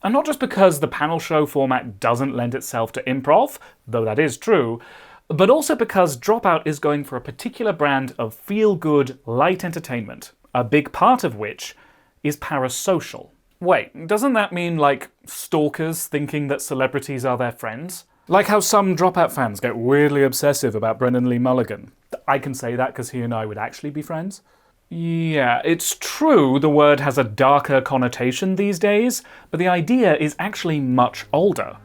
Speaker 1: And not just because the panel show format doesn't lend itself to improv, though that is true, but also because Dropout is going for a particular brand of feel-good, light entertainment, a big part of which is parasocial. Wait, doesn't that mean, like, stalkers thinking that celebrities are their friends? Like how some Dropout fans get weirdly obsessive about Brendan Lee Mulligan. I can say that because he and I would actually be friends. Yeah, it's true the word has a darker connotation these days, but the idea is actually much older.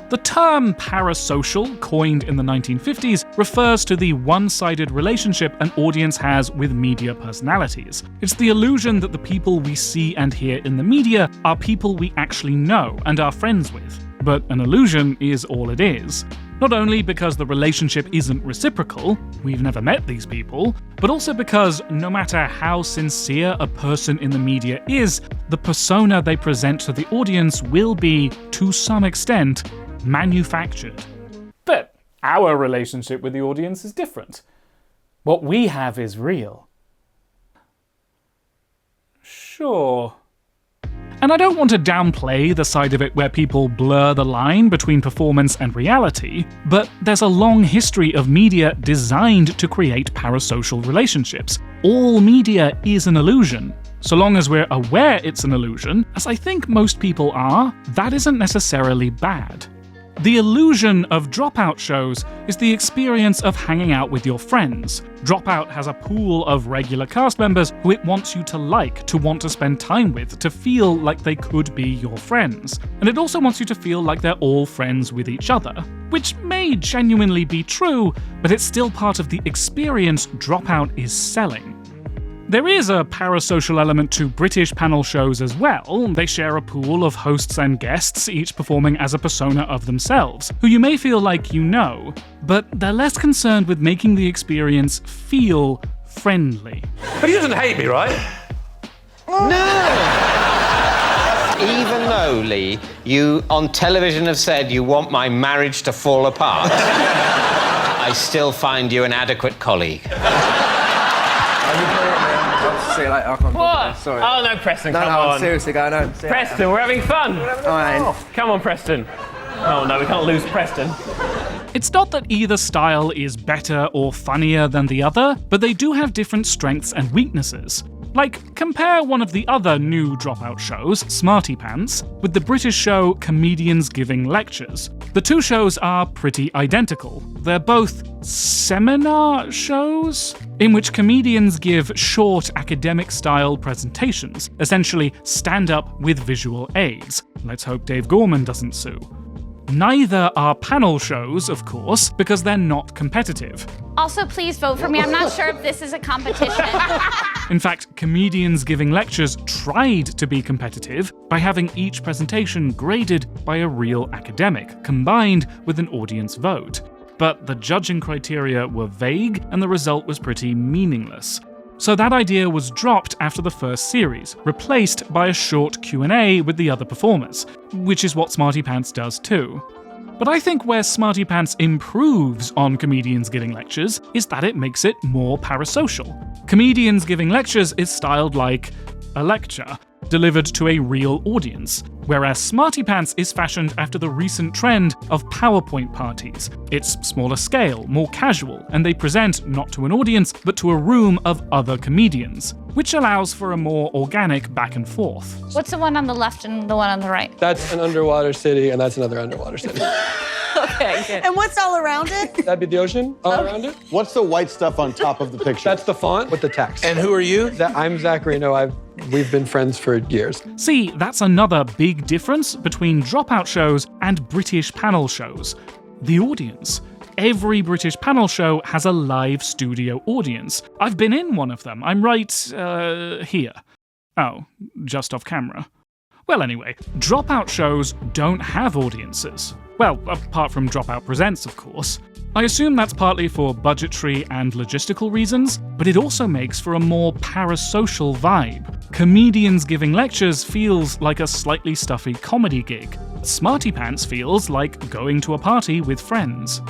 Speaker 1: The term parasocial, coined in the 1950s, refers to the one-sided relationship an audience has with media personalities. It's the illusion that the people we see and hear in the media are people we actually know and are friends with. But an illusion is all it is. Not only because the relationship isn't reciprocal, we've never met these people, but also because no matter how sincere a person in the media is, the persona they present to the audience will be, to some extent, manufactured. But our relationship with the audience is different. What we have is real. Shh. Sure. And I don't want to downplay the side of it where people blur the line between performance and reality, but there's a long history of media designed to create parasocial relationships. All media is an illusion. So long as we're aware it's an illusion, as I think most people are, that isn't necessarily bad. The illusion of Dropout shows is the experience of hanging out with your friends. Dropout has a pool of regular cast members who it wants you to like, to want to spend time with, to feel like they could be your friends. And it also wants you to feel like they're all friends with each other, which may genuinely be true, but it's still part of the experience Dropout is selling. There is a parasocial element to British panel shows as well. They share a pool of hosts and guests, each performing as a persona of themselves, who you may feel like you know, but they're less concerned with making the experience feel friendly.
Speaker 9: But he doesn't hate me, right?
Speaker 3: No! Even though, Lee, you on television have said you want my marriage to fall apart, I still find you an adequate colleague.
Speaker 15: See you later. I can't
Speaker 24: What?
Speaker 15: Sorry.
Speaker 24: Oh no, Preston,
Speaker 15: no,
Speaker 24: come
Speaker 15: no,
Speaker 24: on.
Speaker 15: I'm seriously going home.
Speaker 24: Preston, we're having fun.
Speaker 15: Oh,
Speaker 24: come on, Preston. Oh no, we can't lose Preston.
Speaker 1: It's not that either style is better or funnier than the other, but they do have different strengths and weaknesses. Like, compare one of the other new Dropout shows, Smarty Pants, with the British show Comedians Giving Lectures. The two shows are pretty identical. They're both seminar shows, in which comedians give short academic-style presentations, essentially stand-up with visual aids. Let's hope Dave Gorman doesn't sue. Neither are panel shows, of course, because they're not competitive.
Speaker 18: Also, please vote for me. I'm not sure if this is a competition.
Speaker 1: In fact, Comedians Giving Lectures tried to be competitive by having each presentation graded by a real academic, combined with an audience vote. But the judging criteria were vague, and the result was pretty meaningless. So that idea was dropped after the first series, replaced by a short Q&A with the other performers, which is what Smarty Pants does too. But I think where Smarty Pants improves on Comedians Giving Lectures is that it makes it more parasocial. Comedians Giving Lectures is styled like a lecture, delivered to a real audience, whereas Smarty Pants is fashioned after the recent trend of PowerPoint parties. It's smaller scale, more casual, and they present not to an audience, but to a room of other comedians, which allows for a more organic back and forth.
Speaker 18: What's the one on the left and the one on the right?
Speaker 19: That's an underwater city, and that's another underwater city.
Speaker 18: Okay, good.
Speaker 25: And what's all around it?
Speaker 19: That'd be the ocean all around it.
Speaker 8: What's the white stuff on top of the picture?
Speaker 19: That's the font with the text.
Speaker 9: And who are you?
Speaker 19: I'm Zachary. No, we've been friends for years.
Speaker 1: See, that's another big difference between Dropout shows and British panel shows. The audience. Every British panel show has a live studio audience. I've been in one of them. I'm right, here. Oh, just off camera. Well, anyway, Dropout shows don't have audiences. Well, apart from Dropout Presents, of course. I assume that's partly for budgetary and logistical reasons, but it also makes for a more parasocial vibe. Comedians Giving Lectures feels like a slightly stuffy comedy gig. Smarty Pants feels like going to a party with friends.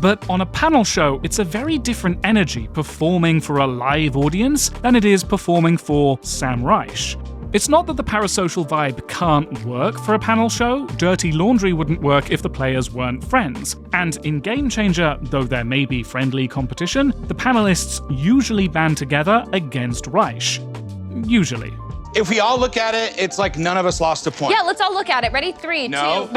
Speaker 1: But on a panel show, it's a very different energy performing for a live audience than it is performing for Sam Reich. It's not that the parasocial vibe can't work for a panel show. Dirty Laundry wouldn't work if the players weren't friends. And in Game Changer, though there may be friendly competition, the panelists usually band together against Reich. Usually.
Speaker 9: If we all look at it, it's like none of us lost a point.
Speaker 20: Yeah, let's all look at it. Ready? 3, 2.
Speaker 9: United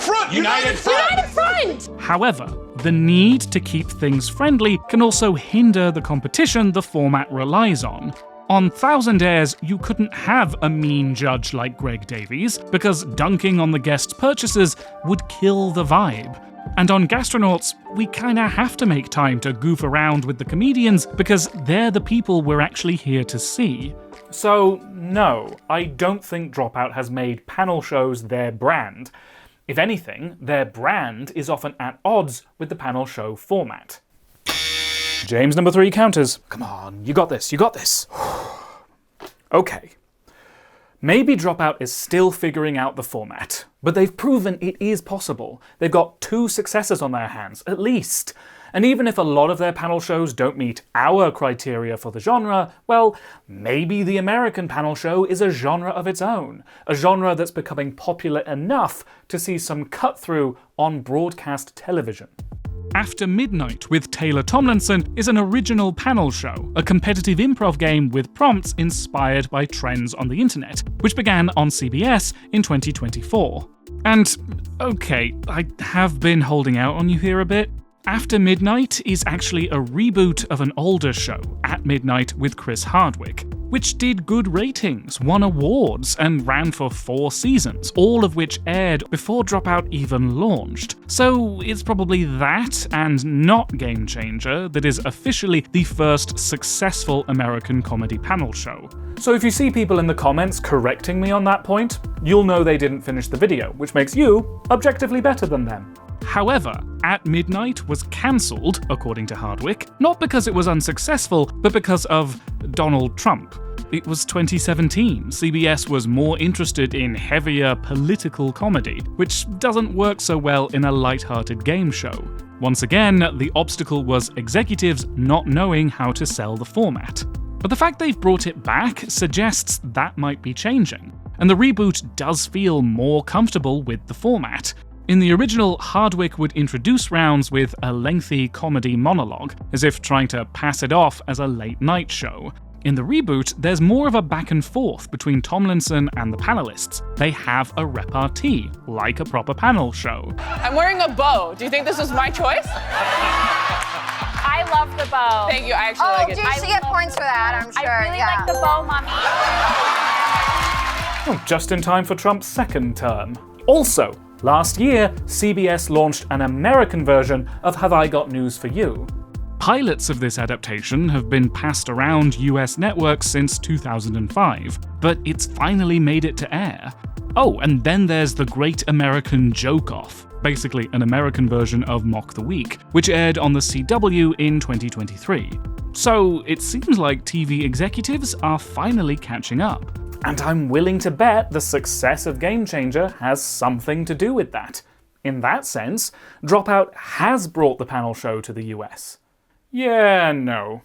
Speaker 9: front! United front!
Speaker 20: United front!
Speaker 1: However, the need to keep things friendly can also hinder the competition the format relies on. On Thousand Airs, you couldn't have a mean judge like Greg Davies, because dunking on the guests' purchases would kill the vibe. And on Gastronauts, we kinda have to make time to goof around with the comedians because they're the people we're actually here to see. So, no, I don't think Dropout has made panel shows their brand. If anything, their brand is often at odds with the panel show format. James number 3 counters. Come on, you got this, you got this. Okay. Maybe Dropout is still figuring out the format, but they've proven it is possible. They've got 2 successes on their hands, at least. And even if a lot of their panel shows don't meet our criteria for the genre, well, maybe the American panel show is a genre of its own, a genre that's becoming popular enough to see some cut-through on broadcast television. After Midnight with Taylor Tomlinson is an original panel show, a competitive improv game with prompts inspired by trends on the internet, which began on CBS in 2024. And, okay, I have been holding out on you here a bit. After Midnight is actually a reboot of an older show, At Midnight with Chris Hardwick, which did good ratings, won awards, and ran for 4 seasons, all of which aired before Dropout even launched. So it's probably that, and not Game Changer, that is officially the first successful American comedy panel show. So if you see people in the comments correcting me on that point, you'll know they didn't finish the video, which makes you objectively better than them. However, At Midnight was cancelled, according to Hardwick, not because it was unsuccessful, but because of Donald Trump. It was 2017. CBS was more interested in heavier political comedy, which doesn't work so well in a light-hearted game show. Once again, the obstacle was executives not knowing how to sell the format. But the fact they've brought it back suggests that might be changing, and the reboot does feel more comfortable with the format. In the original, Hardwick would introduce rounds with a lengthy comedy monologue, as if trying to pass it off as a late-night show. In the reboot, there's more of a back and forth between Tomlinson and the panelists. They have a repartee, like a proper panel show.
Speaker 16: I'm wearing a bow. Do you think this was my choice?
Speaker 18: I love the bow.
Speaker 16: Thank you. I actually like it.
Speaker 13: Oh, you should get points for that, I'm sure.
Speaker 18: I really like the bow, Mommy.
Speaker 1: Oh, just in time for Trump's second term. Also, last year, CBS launched an American version of Have I Got News for You? Pilots of this adaptation have been passed around US networks since 2005, but it's finally made it to air. Oh, and then there's The Great American Joke Off, basically an American version of Mock the Week, which aired on the CW in 2023. So it seems like TV executives are finally catching up. And I'm willing to bet the success of Game Changer has something to do with that. In that sense, Dropout has brought the panel show to the US. Yeah, no.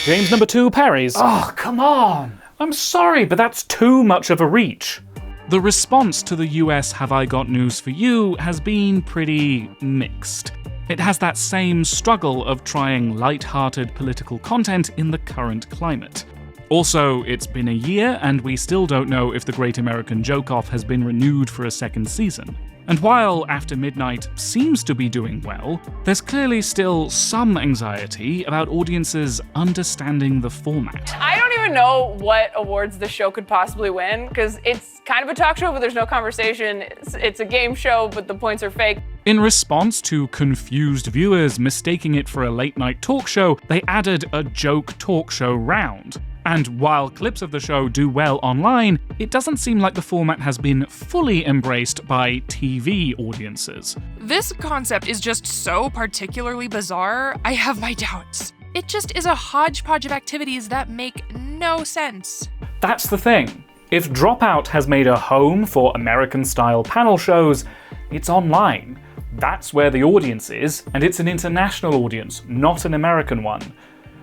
Speaker 1: James number 2 parries. Oh, come on! I'm sorry, but that's too much of a reach. The response to the US Have I Got News for You has been pretty mixed. It has that same struggle of trying light-hearted political content in the current climate. Also, it's been a year and we still don't know if The Great American Joke Off has been renewed for a second season. And while After Midnight seems to be doing well, there's clearly still some anxiety about audiences understanding the format.
Speaker 16: I don't even know what awards the show could possibly win, because it's kind of a talk show, but there's no conversation. It's a game show, but the points are fake.
Speaker 1: In response to confused viewers mistaking it for a late-night talk show, they added a joke talk show round. And while clips of the show do well online, it doesn't seem like the format has been fully embraced by TV audiences.
Speaker 4: This concept is just so particularly bizarre, I have my doubts. It just is a hodgepodge of activities that make no sense.
Speaker 1: That's the thing. If Dropout has made a home for American-style panel shows, it's online. That's where the audience is, and it's an international audience, not an American one.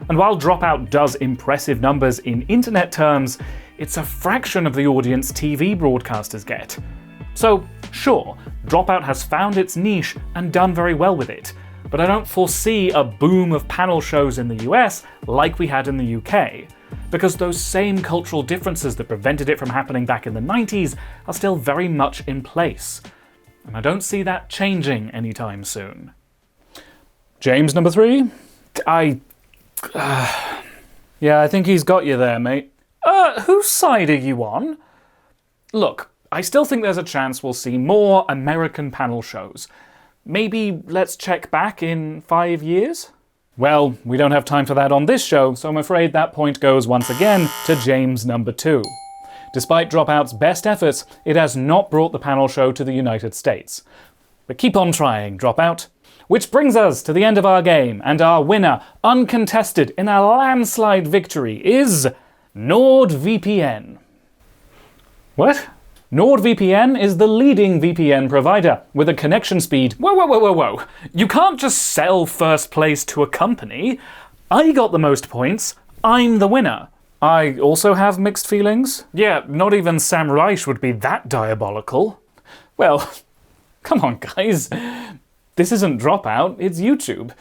Speaker 1: And while Dropout does impressive numbers in internet terms, it's a fraction of the audience TV broadcasters get. So, sure, Dropout has found its niche and done very well with it, but I don't foresee a boom of panel shows in the US like we had in the UK, because those same cultural differences that prevented it from happening back in the 90s are still very much in place. And I don't see that changing anytime soon. James number 3? Yeah, I think he's got you there, mate. Whose side are you on? Look, I still think there's a chance we'll see more American panel shows. Maybe let's check back in 5 years? Well, we don't have time for that on this show, so I'm afraid that point goes once again to James number 2. Despite Dropout's best efforts, it has not brought the panel show to the United States. But keep on trying, Dropout. Which brings us to the end of our game, and our winner, uncontested in a landslide victory, is NordVPN. What? NordVPN is the leading VPN provider with a connection speed. Whoa. You can't just sell first place to a company. I got the most points. I'm the winner. I also have mixed feelings. Yeah, not even Sam Reich would be that diabolical. Well, come on, guys. This isn't Dropout, it's YouTube.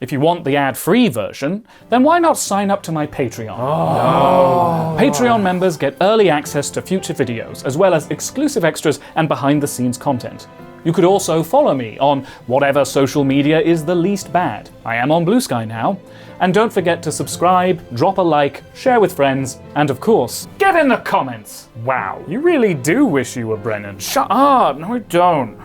Speaker 1: If you want the ad-free version, then why not sign up to my Patreon? Oh. No. Patreon members get early access to future videos, as well as exclusive extras and behind-the-scenes content. You could also follow me on whatever social media is the least bad. I am on Blue Sky now. And don't forget to subscribe, drop a like, share with friends, and of course, get in the comments! Wow, you really do wish you were Brennan. Shut up! No, I don't.